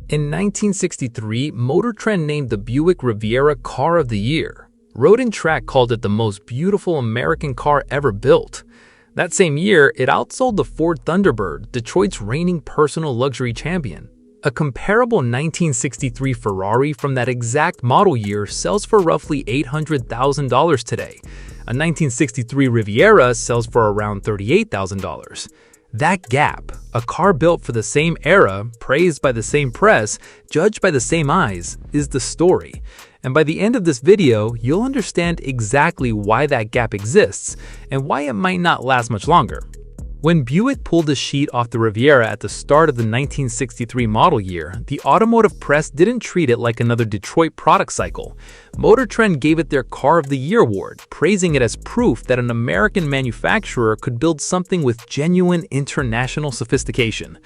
In 1963, Motor Trend named the Buick Riviera Car of the Year. Road and Track called it the most beautiful American car ever built. That same year, it outsold the Ford Thunderbird, Detroit's reigning personal luxury champion. A comparable 1963 Ferrari from that exact model year sells for roughly $800,000 today. A 1963 Riviera sells for around $38,000. That gap, a car built for the same era, praised by the same press, judged by the same eyes, is the story. And by the end of this video, you'll understand exactly why that gap exists and why it might not last much longer. When Buick pulled the sheet off the Riviera at the start of the 1963 model year, the automotive press didn't treat it like another Detroit product cycle. Motor Trend gave it their Car of the Year award, praising it as proof that an American manufacturer could build something with genuine international sophistication.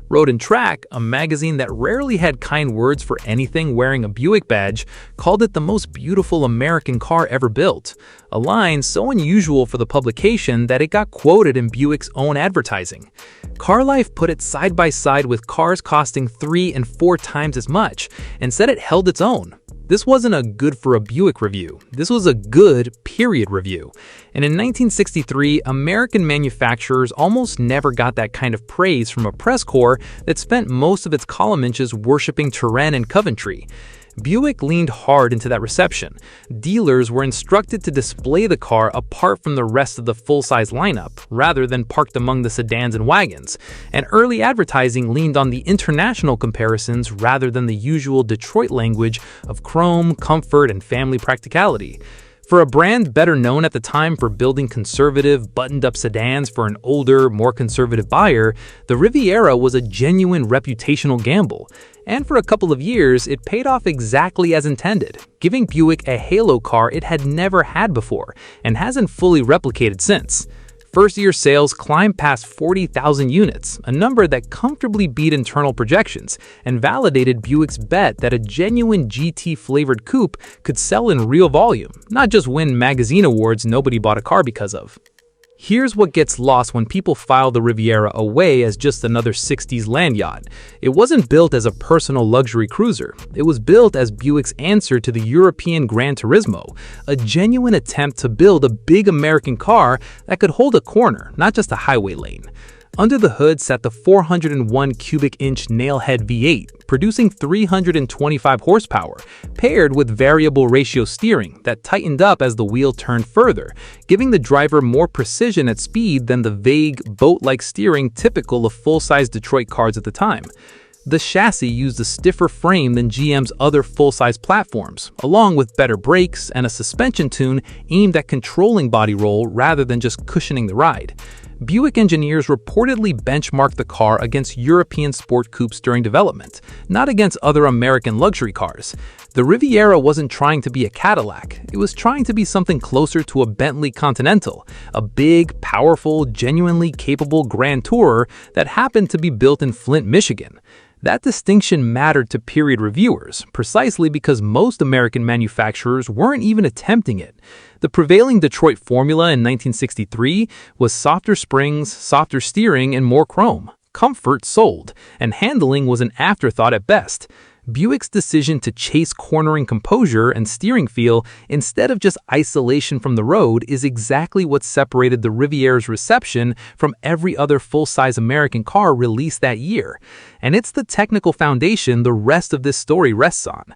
Road and Track, a magazine that rarely had kind words for anything wearing a Buick badge, called it the most beautiful American car ever built, a line so unusual for the publication that it got quoted in Buick's own advertising. Car Life put it side by side with cars costing 3 and 4 times as much and said it held its own. This wasn't a good for a Buick review. This was a good, period review. And in 1963, American manufacturers almost never got that kind of praise from a press corps that spent most of its column inches worshiping Turenne and Coventry. Buick leaned hard into that reception. Dealers were instructed to display the car apart from the rest of the full-size lineup, rather than parked among the sedans and wagons. And early advertising leaned on the international comparisons rather than the usual Detroit language of chrome, comfort, and family practicality. For a brand better known at the time for building conservative, buttoned-up sedans for an older, more conservative buyer, the Riviera was a genuine reputational gamble. And for a couple of years, it paid off exactly as intended, giving Buick a halo car it had never had before and hasn't fully replicated since. First-year sales climbed past 40,000 units, a number that comfortably beat internal projections and validated Buick's bet that a genuine GT-flavored coupe could sell in real volume, not just win magazine awards nobody bought a car because of. Here's what gets lost when people file the Riviera away as just another 60s land yacht. It wasn't built as a personal luxury cruiser. It was built as Buick's answer to the European Gran Turismo, a genuine attempt to build a big American car that could hold a corner, not just a highway lane. Under the hood sat the 401 cubic inch Nailhead V8, producing 325 horsepower, paired with variable ratio steering that tightened up as the wheel turned further, giving the driver more precision at speed than the vague, boat-like steering typical of full-size Detroit cars at the time. The chassis used a stiffer frame than GM's other full-size platforms, along with better brakes and a suspension tune aimed at controlling body roll rather than just cushioning the ride. Buick engineers reportedly benchmarked the car against European sport coupes during development, not against other American luxury cars. The Riviera wasn't trying to be a Cadillac, it was trying to be something closer to a Bentley Continental, a big, powerful, genuinely capable Grand Tourer that happened to be built in Flint, Michigan. That distinction mattered to period reviewers, precisely because most American manufacturers weren't even attempting it. The prevailing Detroit formula in 1963 was softer springs, softer steering, and more chrome. Comfort sold, and handling was an afterthought at best. Buick's decision to chase cornering composure and steering feel instead of just isolation from the road is exactly what separated the Riviera's reception from every other full-size American car released that year. And it's the technical foundation the rest of this story rests on.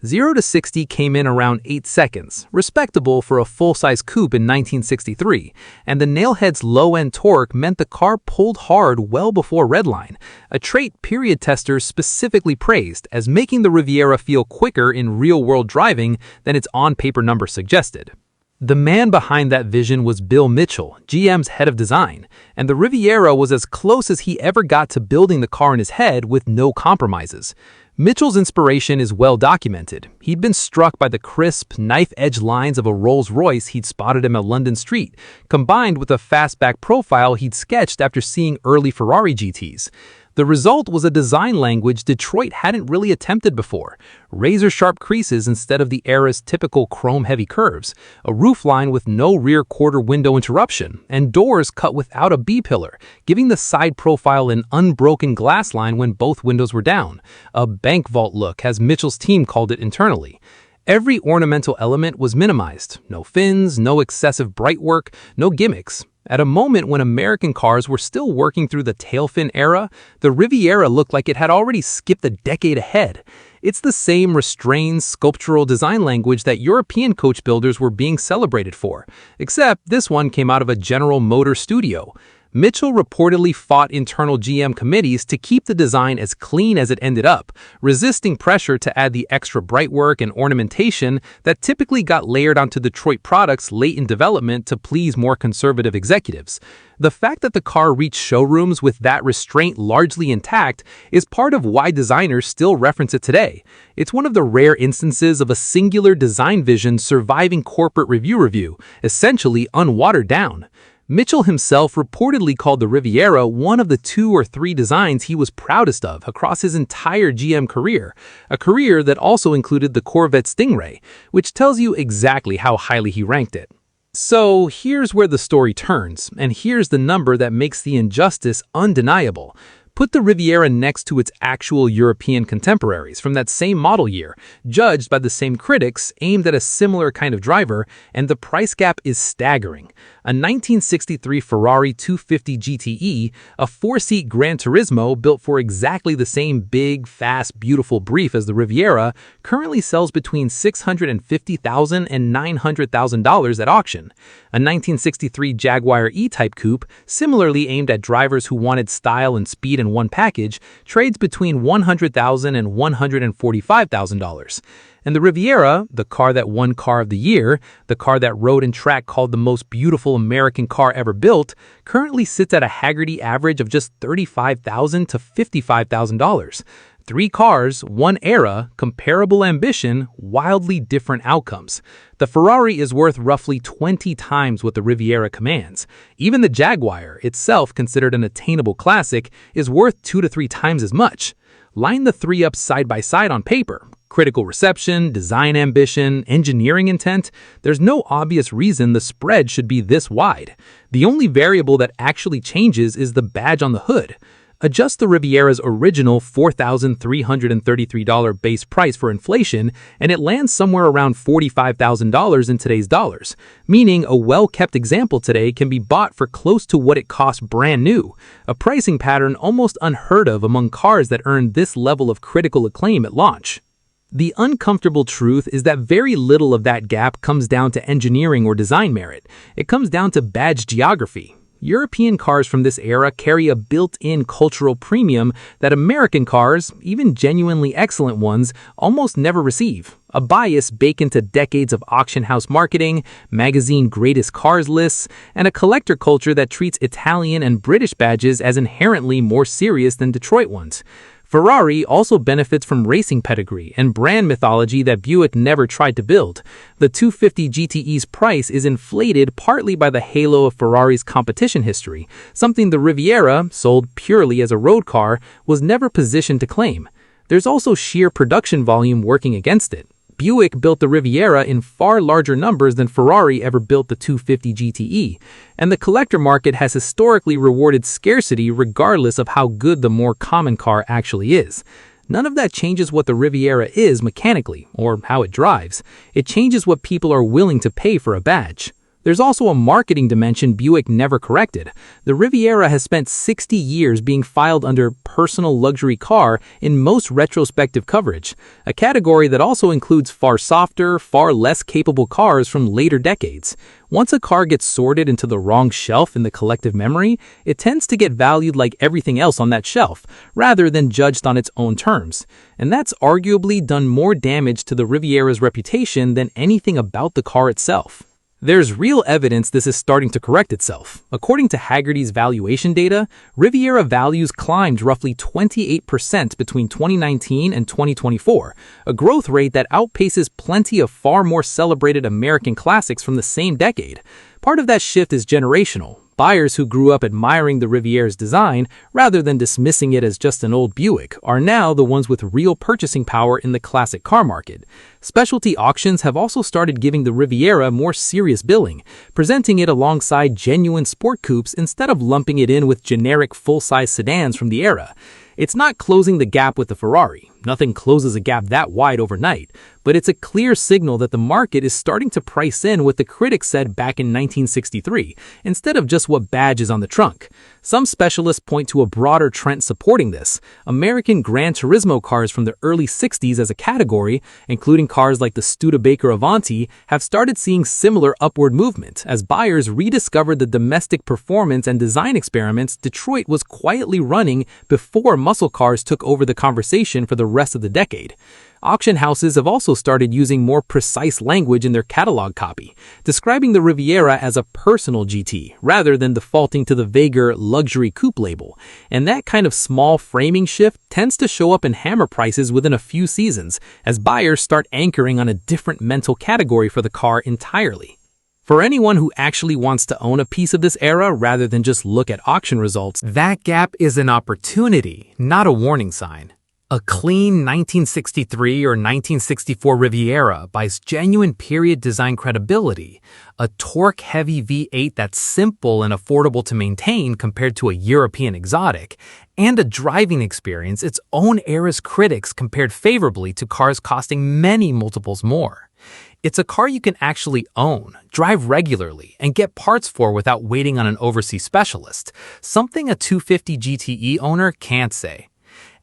0 to 60 came in around 8 seconds, respectable for a full-size coupe in 1963, and the Nailhead's low-end torque meant the car pulled hard well before redline, a trait period testers specifically praised as making the Riviera feel quicker in real-world driving than its on-paper number suggested. The man behind that vision was Bill Mitchell, GM's head of design, and the Riviera was as close as he ever got to building the car in his head with no compromises. Mitchell's inspiration is well documented. He'd been struck by the crisp, knife-edge lines of a Rolls-Royce he'd spotted him at London Street, combined with a fastback profile he'd sketched after seeing early Ferrari GTs. The result was a design language Detroit hadn't really attempted before: razor-sharp creases instead of the era's typical chrome-heavy curves, a roofline with no rear quarter window interruption, and doors cut without a B-pillar, giving the side profile an unbroken glass line when both windows were down. A bank vault look, as Mitchell's team called it internally. Every ornamental element was minimized. No fins, no excessive bright work, no gimmicks. At a moment when American cars were still working through the tailfin era, the Riviera looked like it had already skipped a decade ahead. It's the same restrained, sculptural design language that European coach builders were being celebrated for, except this one came out of a General Motors studio. Mitchell reportedly fought internal GM committees to keep the design as clean as it ended up, resisting pressure to add the extra bright work and ornamentation that typically got layered onto Detroit products late in development to please more conservative executives. The fact that the car reached showrooms with that restraint largely intact is part of why designers still reference it today. It's one of the rare instances of a singular design vision surviving corporate review, essentially unwatered down. Mitchell himself reportedly called the Riviera one of the 2 or 3 designs he was proudest of across his entire GM career, a career that also included the Corvette Stingray, which tells you exactly how highly he ranked it. So here's where the story turns, and here's the number that makes the injustice undeniable. Put the Riviera next to its actual European contemporaries from that same model year, judged by the same critics, aimed at a similar kind of driver, and the price gap is staggering. A 1963 Ferrari 250 GTE, a 4-seat Gran Turismo built for exactly the same big, fast, beautiful brief as the Riviera, currently sells between $650,000 and $900,000 at auction. A 1963 Jaguar E-Type coupe, similarly aimed at drivers who wanted style and speed in one package, trades between $100,000 and $145,000. And the Riviera, the car that won Car of the Year, the car that Road and Track called the most beautiful American car ever built, currently sits at a Haggerty average of just $35,000 to $55,000. 3 cars, 1 era, comparable ambition, wildly different outcomes. The Ferrari is worth roughly 20 times what the Riviera commands. Even the Jaguar, itself considered an attainable classic, is worth 2 to 3 times as much. Line the 3 up side by side on paper. Critical reception, design ambition, engineering intent, there's no obvious reason the spread should be this wide. The only variable that actually changes is the badge on the hood. Adjust the Riviera's original $4,333 base price for inflation, and it lands somewhere around $45,000 in today's dollars, meaning a well-kept example today can be bought for close to what it costs brand new, a pricing pattern almost unheard of among cars that earned this level of critical acclaim at launch. The uncomfortable truth is that very little of that gap comes down to engineering or design merit. It comes down to badge geography. European cars from this era carry a built-in cultural premium that American cars, even genuinely excellent ones, almost never receive. A bias baked into decades of auction house marketing, magazine greatest cars lists, and a collector culture that treats Italian and British badges as inherently more serious than Detroit ones. Ferrari also benefits from racing pedigree and brand mythology that Buick never tried to build. The 250 GTE's price is inflated partly by the halo of Ferrari's competition history, something the Riviera, sold purely as a road car, was never positioned to claim. There's also sheer production volume working against it. Buick built the Riviera in far larger numbers than Ferrari ever built the 250 GTE, and the collector market has historically rewarded scarcity regardless of how good the more common car actually is. None of that changes what the Riviera is mechanically, or how it drives. It changes what people are willing to pay for a badge. There's also a marketing dimension Buick never corrected. The Riviera has spent 60 years being filed under personal luxury car in most retrospective coverage, a category that also includes far softer, far less capable cars from later decades. Once a car gets sorted into the wrong shelf in the collective memory, it tends to get valued like everything else on that shelf, rather than judged on its own terms. And that's arguably done more damage to the Riviera's reputation than anything about the car itself. There's real evidence this is starting to correct itself. According to Haggerty's valuation data, Riviera values climbed roughly 28% between 2019 and 2024, a growth rate that outpaces plenty of far more celebrated American classics from the same decade. Part of that shift is generational. Buyers who grew up admiring the Riviera's design, rather than dismissing it as just an old Buick, are now the ones with real purchasing power in the classic car market. Specialty auctions have also started giving the Riviera more serious billing, presenting it alongside genuine sport coupes instead of lumping it in with generic full-size sedans from the era. It's not closing the gap with the Ferrari. Nothing closes a gap that wide overnight, but it's a clear signal that the market is starting to price in what the critics said back in 1963, instead of just what badge is on the trunk. Some specialists point to a broader trend supporting this. American Gran Turismo cars from the early 60s as a category, including cars like the Studebaker Avanti, have started seeing similar upward movement as buyers rediscovered the domestic performance and design experiments Detroit was quietly running before muscle cars took over the conversation for the rest of the decade. Auction houses have also started using more precise language in their catalog copy, describing the Riviera as a personal GT rather than defaulting to the vaguer luxury coupe label. And that kind of small framing shift tends to show up in hammer prices within a few seasons as buyers start anchoring on a different mental category for the car entirely. For anyone who actually wants to own a piece of this era rather than just look at auction results, That gap is an opportunity, not a warning sign. A clean 1963 or 1964 Riviera buys genuine period design credibility, a torque-heavy V8 that's simple and affordable to maintain compared to a European exotic, and a driving experience its own era's critics compared favorably to cars costing many multiples more. It's a car you can actually own, drive regularly, and get parts for without waiting on an overseas specialist, something a 250 GTE owner can't say.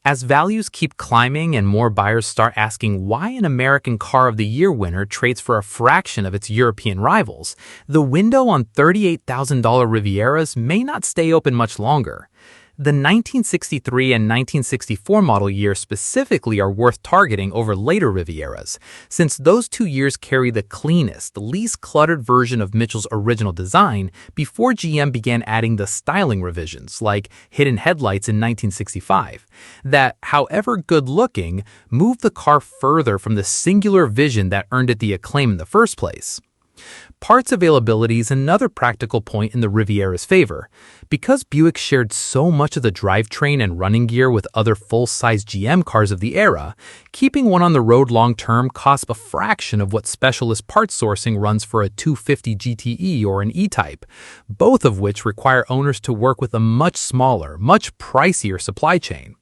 As values keep climbing and more buyers start asking why an American Car of the Year winner trades for a fraction of its European rivals, the window on $38,000 Rivieras may not stay open much longer. The 1963 and 1964 model years specifically are worth targeting over later Rivieras, since those 2 years carry the cleanest, least cluttered version of Mitchell's original design before GM began adding the styling revisions, like hidden headlights in 1965, that, however good-looking, move the car further from the singular vision that earned it the acclaim in the first place. Parts availability is another practical point in the Riviera's favor. Because Buick shared so much of the drivetrain and running gear with other full-size GM cars of the era, keeping one on the road long-term costs a fraction of what specialist parts sourcing runs for a 250 GTE or an E-Type, both of which require owners to work with a much smaller, much pricier supply chain.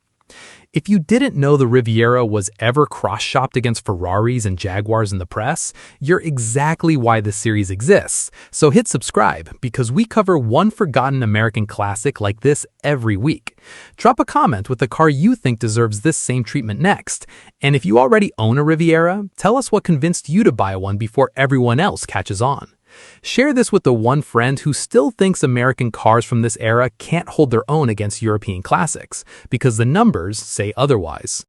If you didn't know the Riviera was ever cross-shopped against Ferraris and Jaguars in the press, you're exactly why this series exists. So hit subscribe, because we cover one forgotten American classic like this every week. Drop a comment with the car you think deserves this same treatment next. And if you already own a Riviera, tell us what convinced you to buy one before everyone else catches on. Share this with the one friend who still thinks American cars from this era can't hold their own against European classics, because the numbers say otherwise.